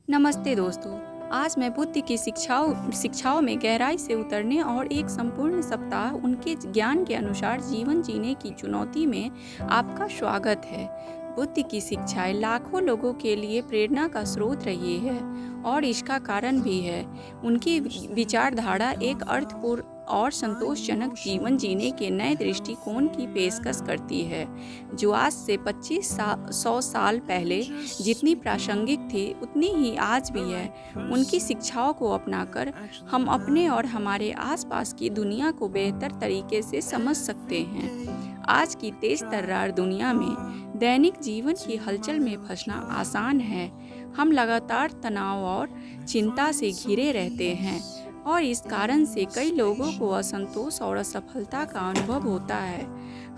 नमस्ते दोस्तों। आज मैं बुद्ध की शिक्षाओं में गहराई से उतरने और एक संपूर्ण सप्ताह उनके ज्ञान के अनुसार जीवन जीने की चुनौती में आपका स्वागत है। बुद्ध की शिक्षाएं लाखों लोगों के लिए प्रेरणा का स्रोत रही है और इसका कारण भी है। उनकी विचारधारा एक अर्थपूर्ण और संतोषजनक जीवन जीने के नए दृष्टिकोण की पेशकश करती है, जो आज से 100 साल पहले जितनी प्रासंगिक थी उतनी ही आज भी है। उनकी शिक्षाओं को अपनाकर हम अपने और हमारे आसपास की दुनिया को बेहतर तरीके से समझ सकते हैं। आज की तेज तर्रार दुनिया में दैनिक जीवन की हलचल में फंसना आसान है। हम लगातार तनाव और चिंता से घिरे रहते हैं और इस कारण से कई लोगों को असंतोष और असफलता का अनुभव होता है।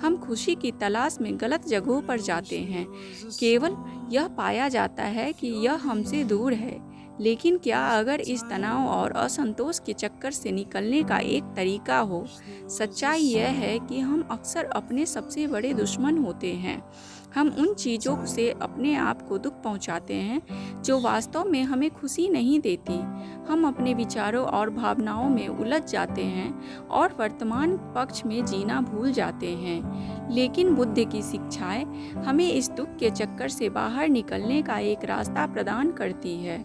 हम खुशी की तलाश में गलत जगहों पर जाते हैं। केवल यह पाया जाता है कि यह हमसे दूर है। लेकिन क्या अगर इस तनाव और असंतोष के चक्कर से निकलने का एक तरीका हो? सच्चाई यह है कि हम अक्सर अपने सबसे बड़े दुश्मन होते हैं। हम उन चीज़ों से अपने आप को दुख पहुंचाते हैं जो वास्तव में हमें खुशी नहीं देती। हम अपने विचारों और भावनाओं में उलझ जाते हैं और वर्तमान पक्ष में जीना भूल जाते हैं। लेकिन बुद्ध की शिक्षाएं हमें इस दुख के चक्कर से बाहर निकलने का एक रास्ता प्रदान करती है।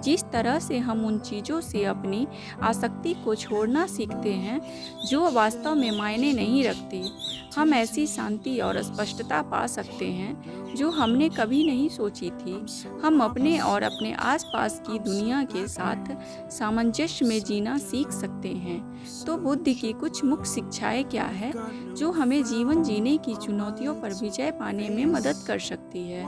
जिस तरह से हम उन चीज़ों से अपनी आसक्ति को छोड़ना सीखते हैं जो वास्तव में मायने नहीं रखती, हम ऐसी शांति और स्पष्टता पा सकते हैं जो हमने कभी नहीं सोची थी। हम अपने और अपने आसपास की दुनिया के साथ सामंजस्य में जीना सीख सकते हैं। तो बुद्ध की कुछ मुख्य शिक्षाएं क्या है जो हमें जीवन जीने की चुनौतियों पर विजय पाने में मदद कर सकती है?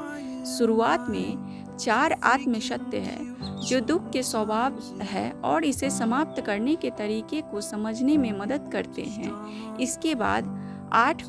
शुरुआत में 4 आत्म सत्य है जो दुख के स्वभाव है और इसे समाप्त करने के तरीके को समझने में मदद करते हैं। इसके बाद 8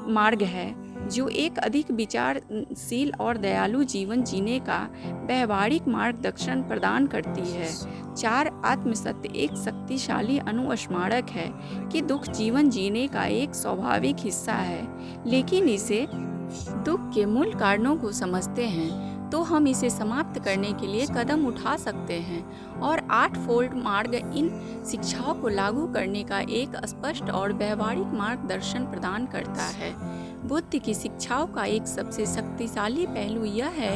मार्ग है जो एक अधिक विचारशील और दयालु जीवन जीने का व्यवहारिक मार्गदर्शन प्रदान करती है। 4 आत्मसत्य एक शक्तिशाली अनुस्मारक है कि दुख जीवन जीने का एक स्वाभाविक हिस्सा है, लेकिन इसे दुख के मूल कारणों को समझते हैं तो हम इसे समाप्त करने के लिए कदम उठा सकते हैं। और 8 फोल्ड मार्ग इन शिक्षाओं को लागू करने का एक स्पष्ट और व्यवहारिक मार्गदर्शन प्रदान करता है। बुद्ध की शिक्षाओं का एक सबसे शक्तिशाली पहलू यह है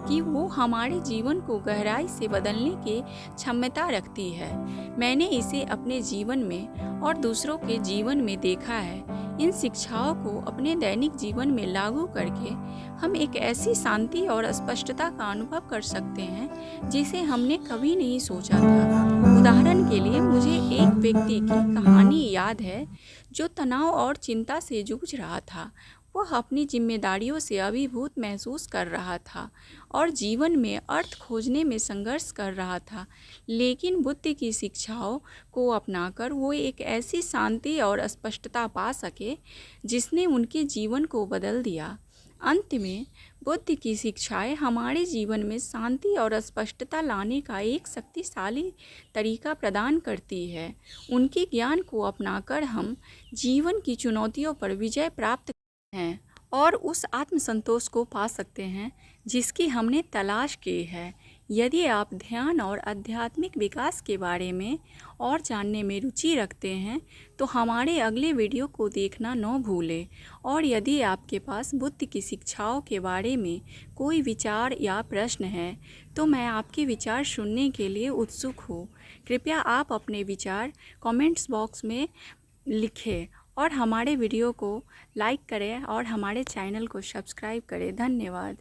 कि वो हमारे जीवन को गहराई से बदलने की क्षमता रखती है। मैंने इसे अपने जीवन में और दूसरों के जीवन में देखा है। इन शिक्षाओं को अपने दैनिक जीवन में लागू करके हम एक ऐसी शांति और स्पष्टता का अनुभव कर सकते हैं जिसे हमने कभी नहीं सोचा था। उदाहरण के लिए मुझे एक व्यक्ति की कहानी याद है जो तनाव और चिंता से जूझ रहा था। वह अपनी जिम्मेदारियों से अभिभूत महसूस कर रहा था और जीवन में अर्थ खोजने में संघर्ष कर रहा था। लेकिन बुद्ध की शिक्षाओं को अपनाकर वो एक ऐसी शांति और स्पष्टता पा सके जिसने उनके जीवन को बदल दिया। अंत में बुद्ध की शिक्षाएं हमारे जीवन में शांति और स्पष्टता लाने का एक शक्तिशाली तरीका प्रदान करती है। उनके ज्ञान को अपनाकर हम जीवन की चुनौतियों पर विजय प्राप्त हैं और उस आत्मसंतोष को पा सकते हैं जिसकी हमने तलाश की है। यदि आप ध्यान और आध्यात्मिक विकास के बारे में और जानने में रुचि रखते हैं तो हमारे अगले वीडियो को देखना न भूलें। और यदि आपके पास बुद्ध की शिक्षाओं के बारे में कोई विचार या प्रश्न है तो मैं आपके विचार सुनने के लिए उत्सुक हूँ। कृपया आप अपने विचार कमेंट्स बॉक्स में लिखें और हमारे वीडियो को लाइक करें और हमारे चैनल को सब्सक्राइब करें। धन्यवाद।